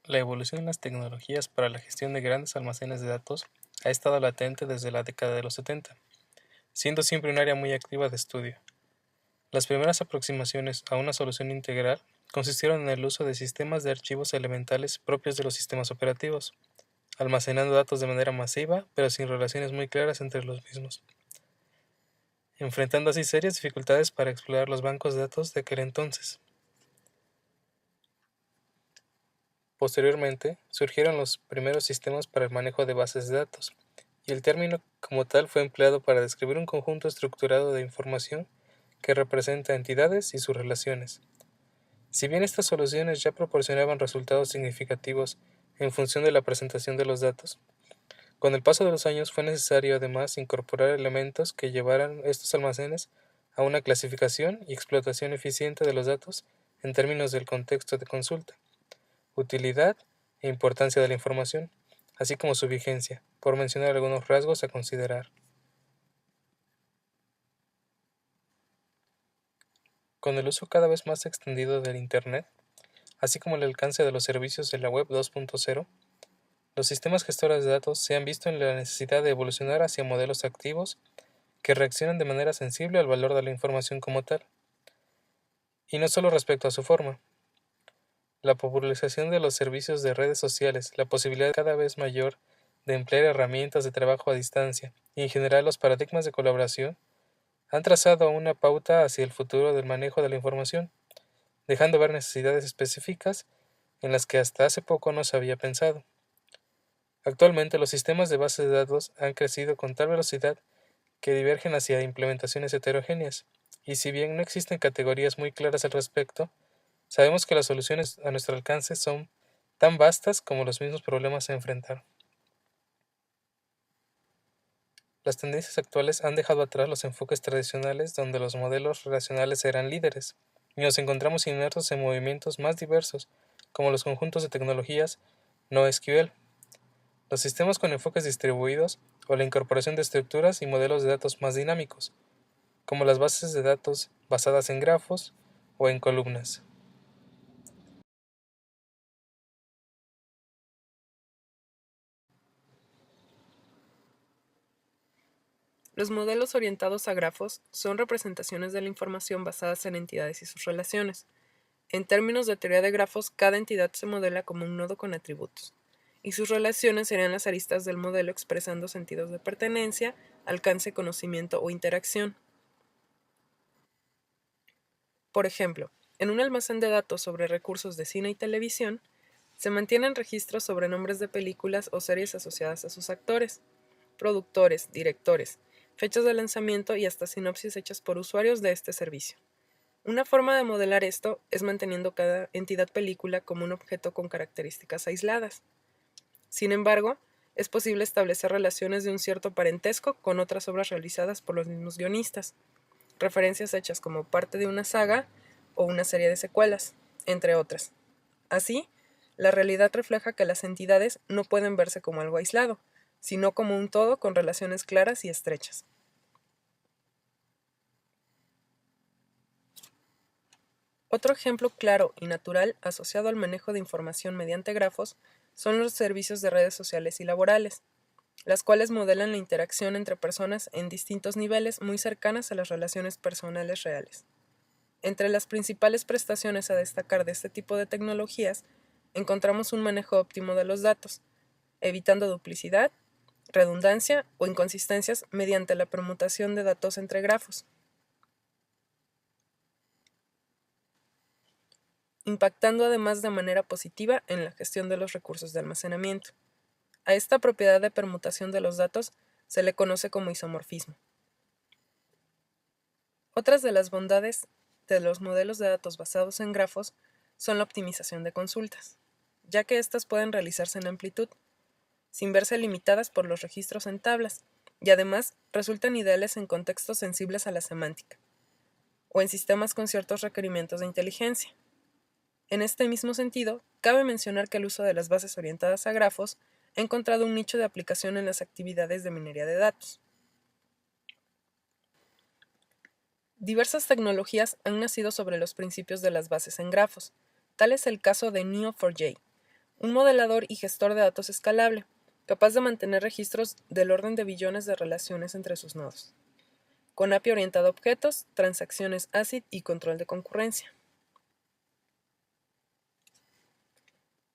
La evolución en las tecnologías para la gestión de grandes almacenes de datos ha estado latente desde la década de los 70, siendo siempre un área muy activa de estudio. Las primeras aproximaciones a una solución integral consistieron en el uso de sistemas de archivos elementales propios de los sistemas operativos, almacenando datos de manera masiva, pero sin relaciones muy claras entre los mismos, enfrentando así serias dificultades para explorar los bancos de datos de aquel entonces. Posteriormente, surgieron los primeros sistemas para el manejo de bases de datos, y el término como tal fue empleado para describir un conjunto estructurado de información que representa entidades y sus relaciones. Si bien estas soluciones ya proporcionaban resultados significativos en función de la presentación de los datos, con el paso de los años fue necesario además incorporar elementos que llevaran estos almacenes a una clasificación y explotación eficiente de los datos en términos del contexto de consulta, utilidad e importancia de la información, así como su vigencia, por mencionar algunos rasgos a considerar. Con el uso cada vez más extendido del Internet, así como el alcance de los servicios de la Web 2.0, los sistemas gestores de datos se han visto en la necesidad de evolucionar hacia modelos activos que reaccionan de manera sensible al valor de la información como tal, y no solo respecto a su forma. La popularización de los servicios de redes sociales, la posibilidad cada vez mayor de emplear herramientas de trabajo a distancia y en general los paradigmas de colaboración han trazado una pauta hacia el futuro del manejo de la información, dejando ver necesidades específicas en las que hasta hace poco no se había pensado. Actualmente los sistemas de bases de datos han crecido con tal velocidad que divergen hacia implementaciones heterogéneas, y si bien no existen categorías muy claras al respecto, sabemos que las soluciones a nuestro alcance son tan vastas como los mismos problemas a enfrentar. Las tendencias actuales han dejado atrás los enfoques tradicionales donde los modelos relacionales eran líderes, y nos encontramos inmersos en movimientos más diversos, como los conjuntos de tecnologías NoSQL, los sistemas con enfoques distribuidos o la incorporación de estructuras y modelos de datos más dinámicos, como las bases de datos basadas en grafos o en columnas. Los modelos orientados a grafos son representaciones de la información basadas en entidades y sus relaciones. En términos de teoría de grafos, cada entidad se modela como un nodo con atributos, y sus relaciones serían las aristas del modelo expresando sentidos de pertenencia, alcance, conocimiento o interacción. Por ejemplo, en un almacén de datos sobre recursos de cine y televisión, se mantienen registros sobre nombres de películas o series asociadas a sus actores, productores, directores, fechas de lanzamiento y hasta sinopsis hechas por usuarios de este servicio. Una forma de modelar esto es manteniendo cada entidad película como un objeto con características aisladas. Sin embargo, es posible establecer relaciones de un cierto parentesco con otras obras realizadas por los mismos guionistas, referencias hechas como parte de una saga o una serie de secuelas, entre otras. Así, la realidad refleja que las entidades no pueden verse como algo aislado, sino como un todo con relaciones claras y estrechas. Otro ejemplo claro y natural asociado al manejo de información mediante grafos son los servicios de redes sociales y laborales, las cuales modelan la interacción entre personas en distintos niveles muy cercanas a las relaciones personales reales. Entre las principales prestaciones a destacar de este tipo de tecnologías encontramos un manejo óptimo de los datos, evitando duplicidad, redundancia o inconsistencias mediante la permutación de datos entre grafos, impactando además de manera positiva en la gestión de los recursos de almacenamiento. A esta propiedad de permutación de los datos se le conoce como isomorfismo. Otras de las bondades de los modelos de datos basados en grafos son la optimización de consultas, ya que éstas pueden realizarse en amplitud, sin verse limitadas por los registros en tablas, y además resultan ideales en contextos sensibles a la semántica, o en sistemas con ciertos requerimientos de inteligencia. En este mismo sentido, cabe mencionar que el uso de las bases orientadas a grafos ha encontrado un nicho de aplicación en las actividades de minería de datos. Diversas tecnologías han nacido sobre los principios de las bases en grafos. Tal es el caso de Neo4j, Un modelador y gestor de datos escalable, capaz de mantener registros del orden de billones de relaciones entre sus nodos, con API orientado a objetos, transacciones ACID y control de concurrencia.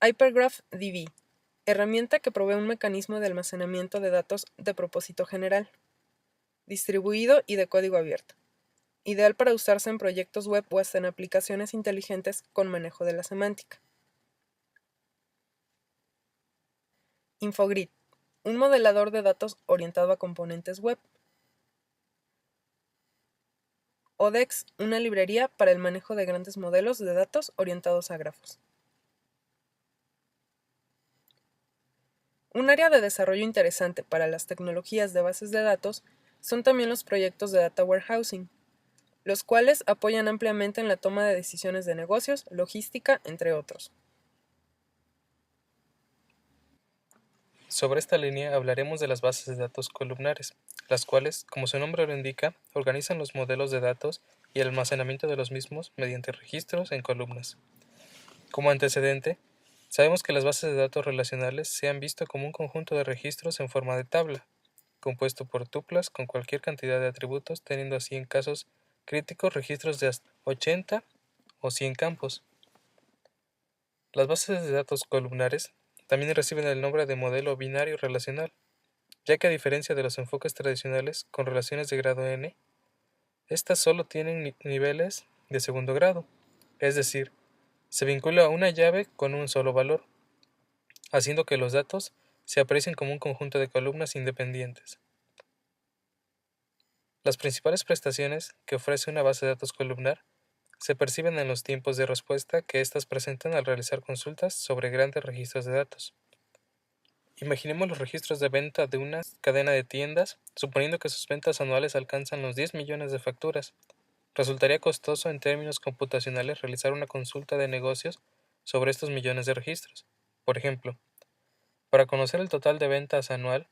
Hypergraph DB, herramienta que provee un mecanismo de almacenamiento de datos de propósito general, distribuido y de código abierto, ideal para usarse en proyectos web o hasta en aplicaciones inteligentes con manejo de la semántica. Infogrid, un modelador de datos orientado a componentes web. ODEX, una librería para el manejo de grandes modelos de datos orientados a grafos. Un área de desarrollo interesante para las tecnologías de bases de datos son también los proyectos de data warehousing, los cuales apoyan ampliamente en la toma de decisiones de negocios, logística, entre otros. Sobre esta línea hablaremos de las bases de datos columnares, las cuales, como su nombre lo indica, organizan los modelos de datos y el almacenamiento de los mismos mediante registros en columnas. Como antecedente, sabemos que las bases de datos relacionales se han visto como un conjunto de registros en forma de tabla, compuesto por tuplas con cualquier cantidad de atributos, teniendo así en casos críticos registros de hasta 80 o 100 campos. Las bases de datos columnares también reciben el nombre de modelo binario relacional, ya que a diferencia de los enfoques tradicionales con relaciones de grado n, estas solo tienen niveles de segundo grado, es decir, se vincula a una llave con un solo valor, haciendo que los datos se aprecien como un conjunto de columnas independientes. Las principales prestaciones que ofrece una base de datos columnar se perciben en los tiempos de respuesta que éstas presentan al realizar consultas sobre grandes registros de datos. Imaginemos los registros de venta de una cadena de tiendas, suponiendo que sus ventas anuales alcanzan los 10 millones de facturas. Resultaría costoso en términos computacionales realizar una consulta de negocios sobre estos millones de registros. Por ejemplo, para conocer el total de ventas anual,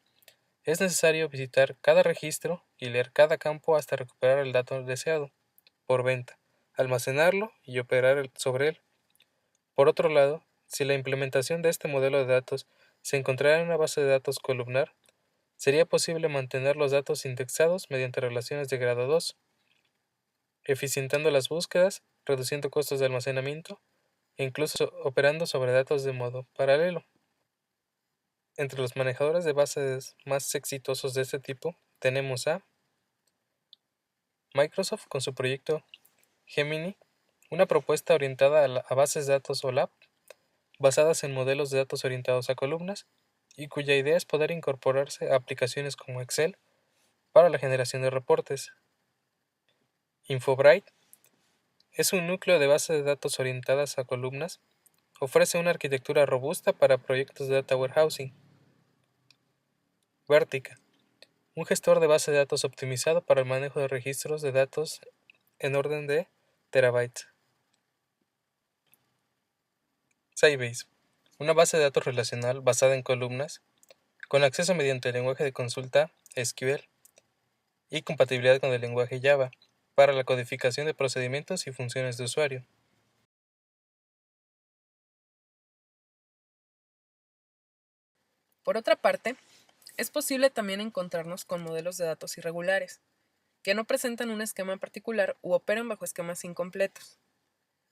es necesario visitar cada registro y leer cada campo hasta recuperar el dato deseado por venta, almacenarlo y operar sobre él. Por otro lado, si la implementación de este modelo de datos se encontrara en una base de datos columnar, sería posible mantener los datos indexados mediante relaciones de grado 2, eficientando las búsquedas, reduciendo costos de almacenamiento e incluso operando sobre datos de modo paralelo. Entre los manejadores de bases más exitosos de este tipo tenemos a Microsoft con su proyecto Gemini, una propuesta orientada a bases de datos OLAP, basadas en modelos de datos orientados a columnas, y cuya idea es poder incorporarse a aplicaciones como Excel para la generación de reportes. Infobright es un núcleo de bases de datos orientadas a columnas, ofrece una arquitectura robusta para proyectos de data warehousing. Vertica, un gestor de base de datos optimizado para el manejo de registros de datos en orden de terabytes. Sybase, una base de datos relacional basada en columnas, con acceso mediante el lenguaje de consulta SQL y compatibilidad con el lenguaje Java para la codificación de procedimientos y funciones de usuario. Por otra parte, es posible también encontrarnos con modelos de datos irregulares, que no presentan un esquema particular u operan bajo esquemas incompletos.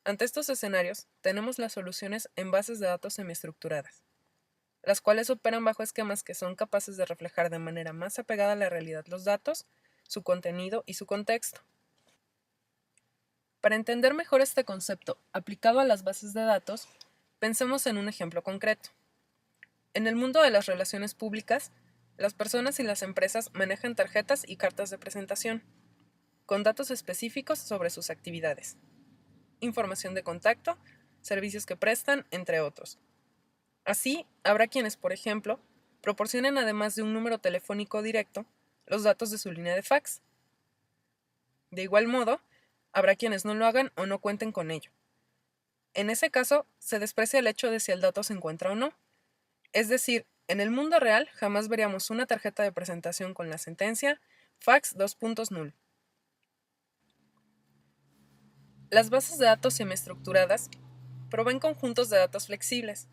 Ante estos escenarios, tenemos las soluciones en bases de datos semiestructuradas, las cuales operan bajo esquemas que son capaces de reflejar de manera más apegada a la realidad los datos, su contenido y su contexto. Para entender mejor este concepto aplicado a las bases de datos, pensemos en un ejemplo concreto. En el mundo de las relaciones públicas, las personas y las empresas manejan tarjetas y cartas de presentación, con datos específicos sobre sus actividades, información de contacto, servicios que prestan, entre otros. Así, habrá quienes, por ejemplo, proporcionen además de un número telefónico directo, los datos de su línea de fax. De igual modo, habrá quienes no lo hagan o no cuenten con ello. En ese caso, se desprecia el hecho de si el dato se encuentra o no. Es decir, en el mundo real jamás veríamos una tarjeta de presentación con la sentencia fax 2.0. Las bases de datos semiestructuradas proveen conjuntos de datos flexibles,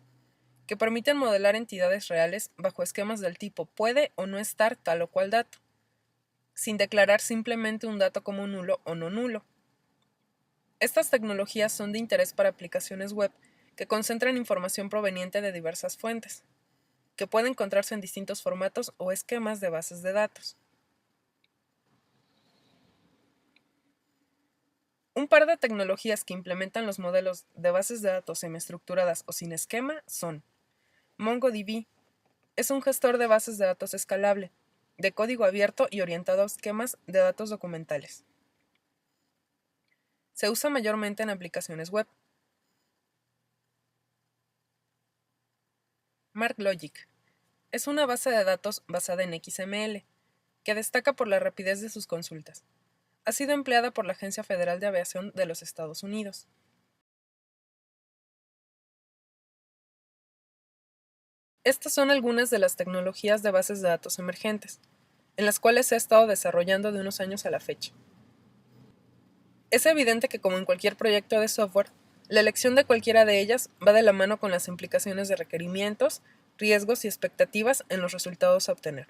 que permiten modelar entidades reales bajo esquemas del tipo puede o no estar tal o cual dato, sin declarar simplemente un dato como nulo o no nulo. Estas tecnologías son de interés para aplicaciones web que concentran información proveniente de diversas fuentes, que puede encontrarse en distintos formatos o esquemas de bases de datos. Un par de tecnologías que implementan los modelos de bases de datos semiestructuradas o sin esquema son MongoDB. Es un gestor de bases de datos escalable, de código abierto y orientado a esquemas de datos documentales. Se usa mayormente en aplicaciones web. MarkLogic. Es una base de datos basada en XML, que destaca por la rapidez de sus consultas. Ha sido empleada por la Agencia Federal de Aviación de los Estados Unidos. Estas son algunas de las tecnologías de bases de datos emergentes, en las cuales se ha estado desarrollando de unos años a la fecha. Es evidente que, como en cualquier proyecto de software, la elección de cualquiera de ellas va de la mano con las implicaciones de requerimientos, riesgos y expectativas en los resultados a obtener.